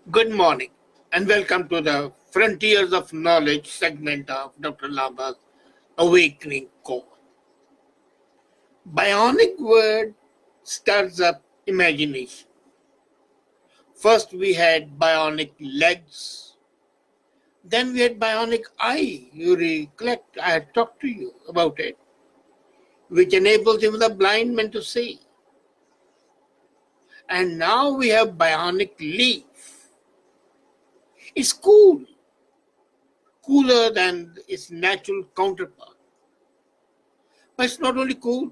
Good morning and welcome to the Frontiers of Knowledge segment of Dr. Lamba's Awakening Call. Bionic word stirs up imagination. First we had bionic legs, then we had bionic eye. You recollect, I had talked to you about it, which enables even the blind man to see. And now we have bionic leaf. It's cool, cooler than its natural counterpart. But it's not only cool,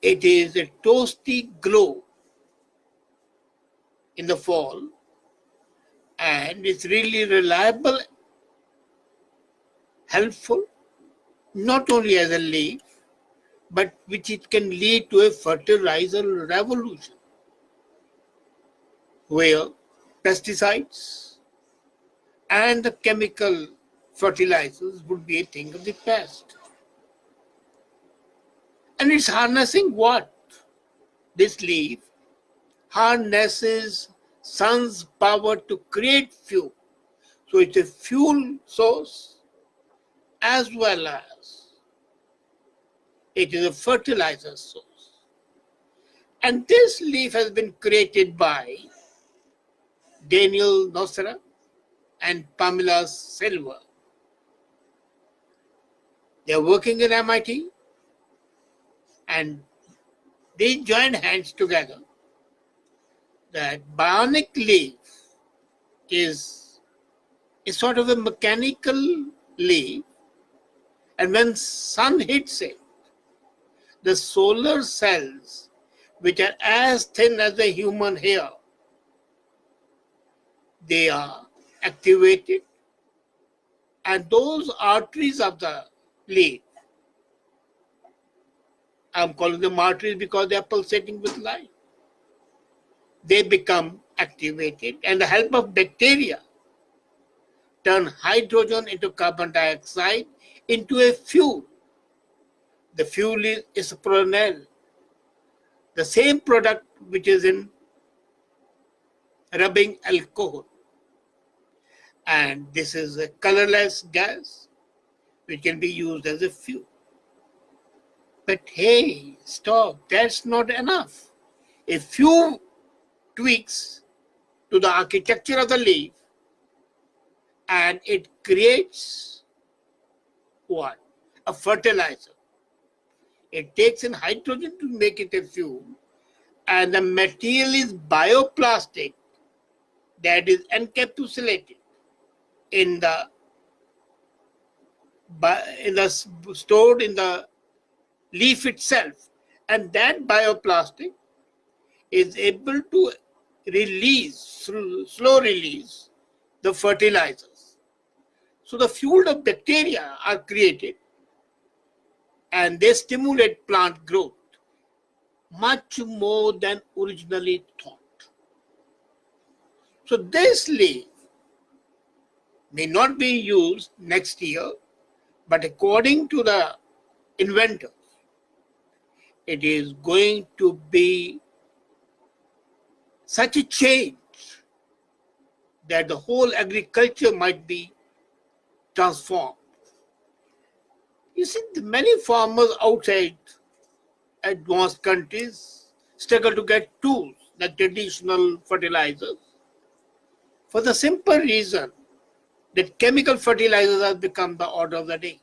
it is a toasty glow in the fall, and it's really reliable, helpful, not only as a leaf, but which it can lead to a fertilizer revolution, where pesticides and the chemical fertilizers would be a thing of the past. And it's harnessing what? This leaf harnesses sun's power to create fuel. So it's a fuel source as well as it is a fertilizer source. And this leaf has been created by Daniel Nocera and Pamela Silver. They're working in MIT and they joined hands together. That bionic leaf is a sort of a mechanical leaf, and when sun hits it, the solar cells, which are as thin as the human hair, they are activated, and those arteries of the leaf, I'm calling them arteries because they are pulsating with light, they become activated, and the help of bacteria turn hydrogen into carbon dioxide into a fuel. The fuel is propanol, the same product which is in rubbing alcohol. And this is a colorless gas which can be used as a fuel. But hey, stop, that's not enough. A few tweaks to the architecture of the leaf and it creates what? A fertilizer. It takes in hydrogen to make it a fuel, and the material is bioplastic that is encapsulated in the stored in the leaf itself, and that bioplastic is able to release, through slow release, the fertilizers. So the fuel of bacteria are created and they stimulate plant growth much more than originally thought. So this leaf may not be used next year, but according to the inventors, it is going to be such a change that the whole agriculture might be transformed. You see, many farmers outside advanced countries struggle to get tools like traditional fertilizers for the simple reason that chemical fertilizers have become the order of the day.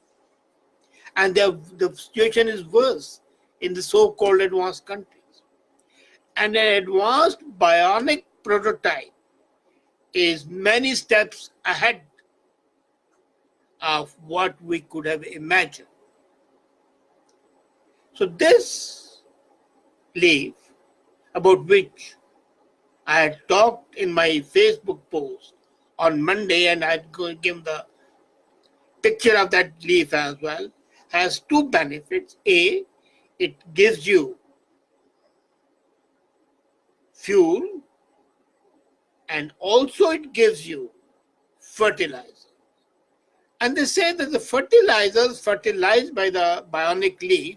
And the situation is worse in the so-called advanced countries. And an advanced bionic prototype is many steps ahead of what we could have imagined. So this leaf, about which I had talked in my Facebook post on Monday, and I had given the picture of that leaf as well, has two benefits. A, it gives you fuel, and also it gives you fertilizer. And they say that the fertilizers fertilized by the bionic leaf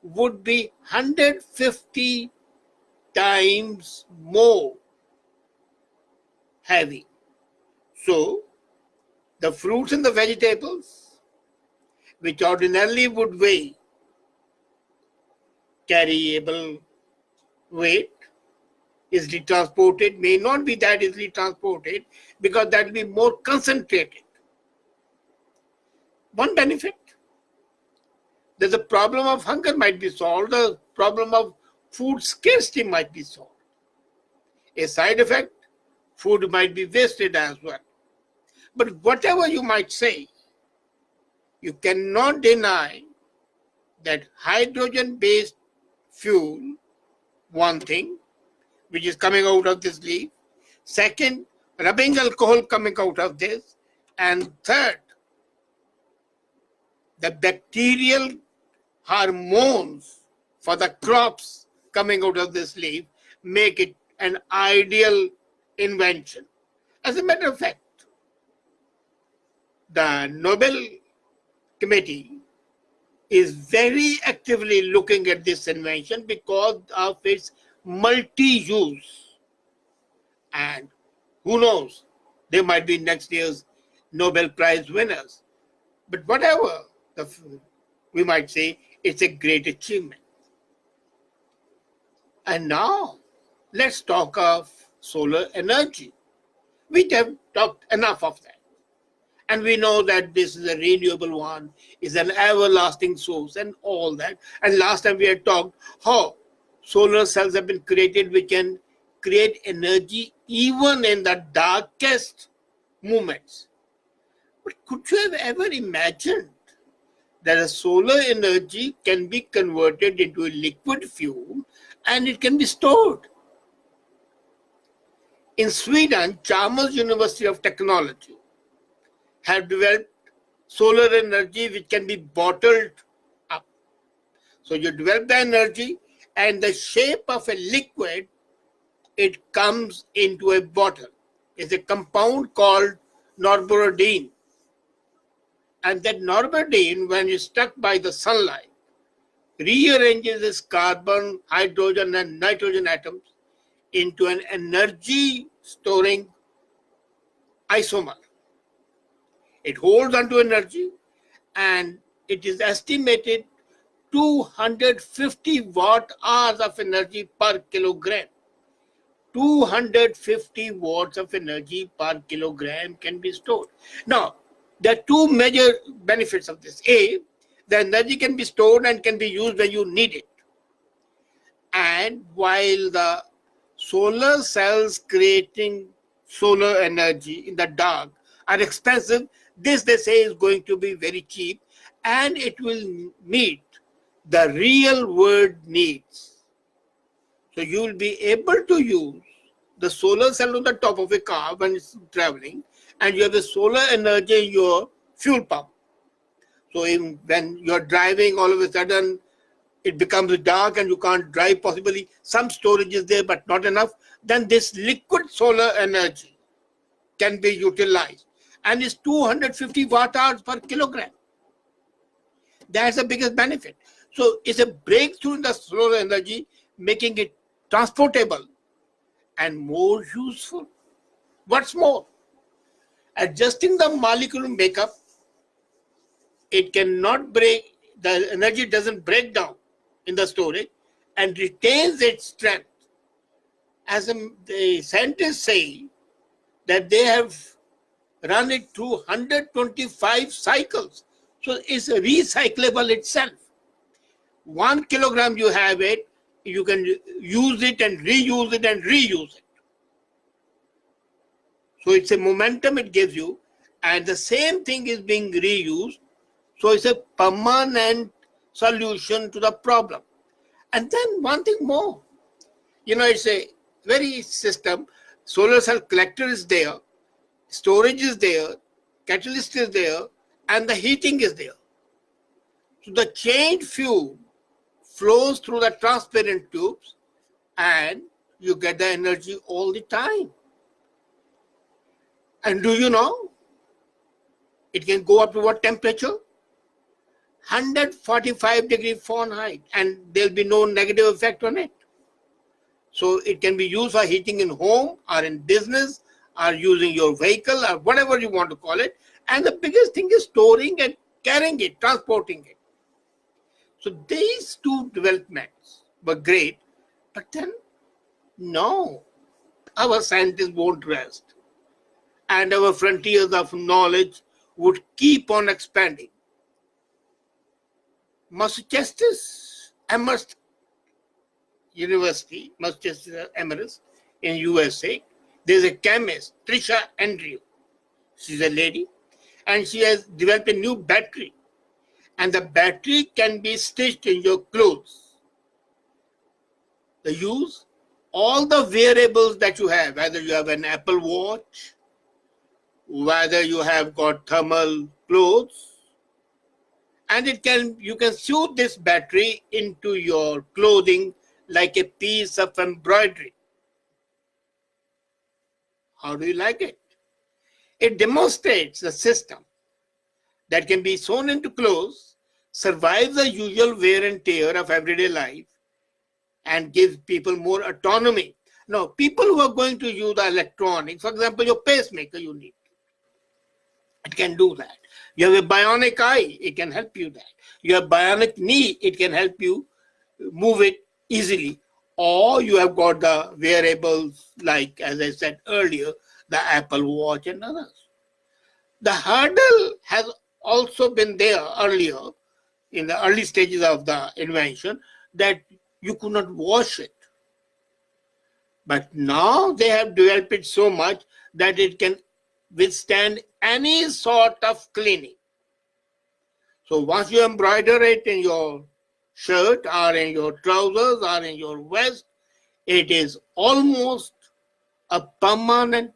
would be 150 times more heavy. So the fruits and the vegetables, which ordinarily would weigh carryable weight, easily transported, may not be that easily transported because that will be more concentrated. One benefit, that the problem of hunger might be solved, the problem of food scarcity might be solved. A side effect, food might be wasted as well. But whatever you might say, you cannot deny that hydrogen-based fuel, one thing, which is coming out of this leaf. Second, rubbing alcohol coming out of this. And third, the bacterial hormones for the crops coming out of this leaf make it an ideal invention. As a matter of fact, the Nobel Committee is very actively looking at this invention because of its multi-use. And who knows, they might be next year's Nobel Prize winners. But whatever, we might say it's a great achievement. And now, let's talk of solar energy. We have talked enough of that. And we know that this is a renewable one, is an everlasting source and all that. And last time we had talked how solar cells have been created which can create energy even in the darkest moments. But could you have ever imagined that a solar energy can be converted into a liquid fuel and it can be stored? In Sweden, Chalmers University of Technology have developed solar energy which can be bottled up. So you develop the energy and the shape of a liquid, it comes into a bottle. It's a compound called norborudine. And that norborudine, when it's struck by the sunlight, rearranges its carbon, hydrogen, and nitrogen atoms into an energy storing isomer. It holds onto energy, and it is estimated 250 watt hours of energy per kilogram. 250 watts of energy per kilogram can be stored. Now, there are two major benefits of this. A, the energy can be stored and can be used when you need it. And while the solar cells creating solar energy in the dark are expensive, this they say is going to be very cheap and it will meet the real world needs. So you will be able to use the solar cell on the top of a car when it's traveling, and you have the solar energy in your fuel pump. So when you're driving, all of a sudden it becomes dark and you can't drive, possibly some storage is there but not enough, then this liquid solar energy can be utilized. And it's 250 watt hours per kilogram. That's the biggest benefit. So it's a breakthrough in the solar energy, making it transportable and more useful. What's more, adjusting the molecular makeup, it cannot break, the energy doesn't break down in the storage and retains its strength. As the scientists say that they have run it through 125 cycles. So it's recyclable itself. 1 kilogram you have it, you can use it and reuse it and reuse it. So it's a momentum it gives you, and the same thing is being reused. So it's a permanent solution to the problem. And then one thing more, it's a very system. Solar cell collector is there, storage is there, catalyst is there, and the heating is there. So the chained fuel flows through the transparent tubes and you get the energy all the time. And do you know, it can go up to what temperature? 145 degrees Fahrenheit, and there'll be no negative effect on it. So it can be used for heating in home or in business are using your vehicle or whatever you want to call it. And the biggest thing is storing and carrying it, transporting it. So these two developments were great, but then no, our scientists won't rest. And our frontiers of knowledge would keep on expanding. Massachusetts Amherst University, Massachusetts Amherst in USA, there's a chemist, Trisha Andrew. She's a lady, and she has developed a new battery. And the battery can be stitched in your clothes. The use, all the wearables that you have, whether you have an Apple Watch, whether you have got thermal clothes, and you can sew this battery into your clothing like a piece of embroidery. How do you like it? It demonstrates the system that can be sewn into clothes, survives the usual wear and tear of everyday life, and gives people more autonomy. Now, people who are going to use the electronics, for example, your pacemaker you need, it can do that. You have a bionic eye, it can help you that. You have bionic knee, it can help you move it easily. Or you have got the wearables like, as I said earlier, the Apple Watch and others. The hurdle has also been there earlier, in the early stages of the invention, that you could not wash it. But now they have developed it so much that it can withstand any sort of cleaning. So once you embroider it in your shirt or in your trousers or in your vest, it is almost a permanent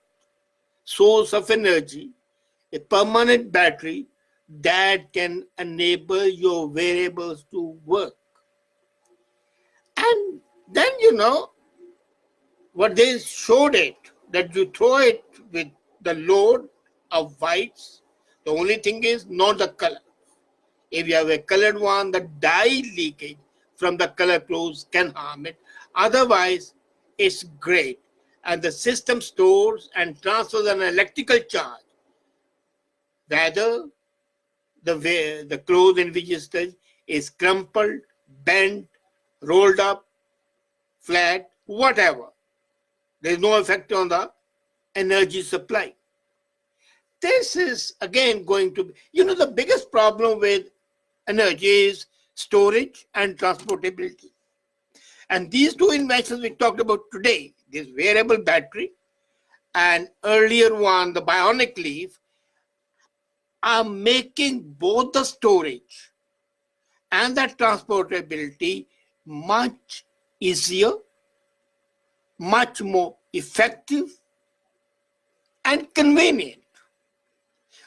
source of energy, a permanent battery that can enable your wearables to work. And then, what they showed it, that you throw it with the load of whites. The only thing is not the color. If you have a colored one, the dye leakage from the color clothes can harm it. Otherwise, it's great. And the system stores and transfers an electrical charge. Whether the clothes in which it is crumpled, bent, rolled up, flat, whatever. There is no effect on the energy supply. This is again going to be, the biggest problem with energy is storage and transportability. And these two inventions we talked about today, this wearable battery and earlier one, the bionic leaf, are making both the storage and the transportability much easier, much more effective, and convenient.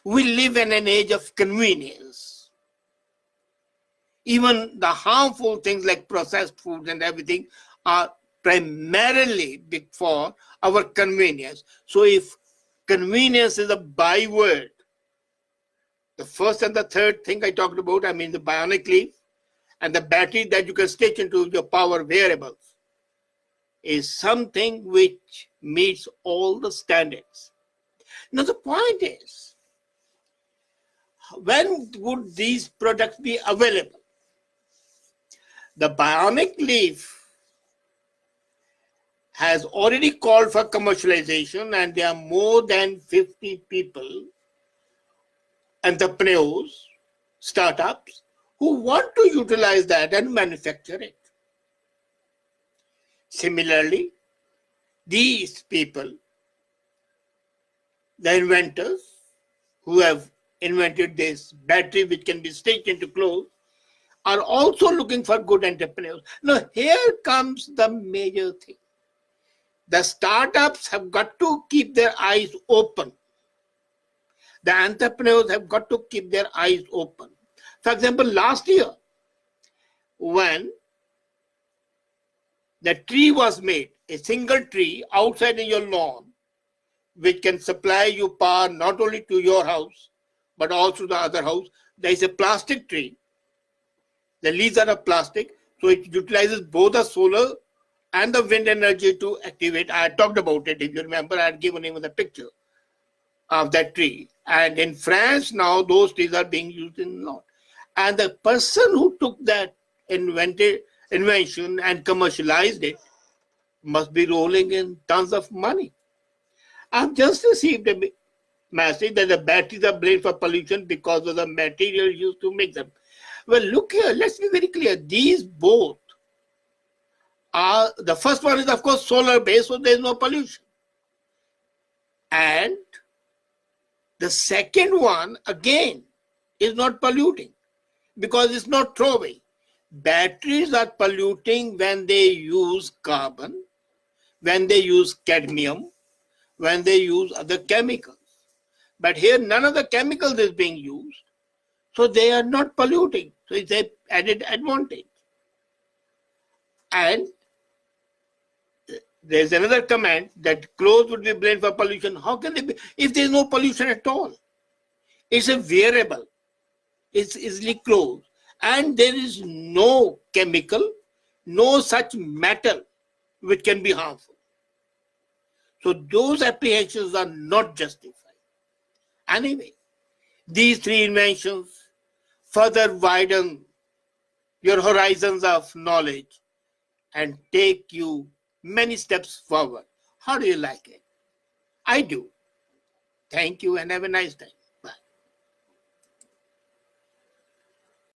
We live in an age of convenience. Even the harmful things like processed foods and everything are primarily for our convenience. So if convenience is a byword, the first and the third thing I talked about, the bionic leaf and the battery that you can stitch into your power wearables, is something which meets all the standards. Now the point is, when would these products be available? The bionic leaf has already called for commercialization, and there are more than 50 people, entrepreneurs, startups, who want to utilize that and manufacture it. Similarly, these people, the inventors who have invented this battery which can be stitched into clothes, are also looking for good entrepreneurs. Now, here comes the major thing. The startups have got to keep their eyes open. The entrepreneurs have got to keep their eyes open. For example, last year, when the tree was made, a single tree outside in your lawn, which can supply you power not only to your house, but also the other house. There is a plastic tree. The leaves are of plastic, so it utilizes both the solar and the wind energy to activate. I talked about it, if you remember. I had given him the picture of that tree. And in France now, those trees are being used in a lot. And the person who took that invention and commercialized it must be rolling in tons of money. I've just received a message that the batteries are blamed for pollution because of the material used to make them. Well, look here, let's be very clear. These both are, the first one is, of course, solar based, so there's no pollution. And the second one, again, is not polluting because it's not throwaway. Batteries are polluting when they use carbon, when they use cadmium, when they use other chemicals. But here, none of the chemicals is being used, so they are not polluting. So it's an added advantage. And there's another comment that clothes would be blamed for pollution. How can they be? If there's no pollution at all, it's a wearable, it's easily closed, and there is no chemical, no such metal which can be harmful. So those apprehensions are not justified. Anyway, these three inventions further widen your horizons of knowledge and take you many steps forward. How do you like it? I do. Thank you and have a nice day.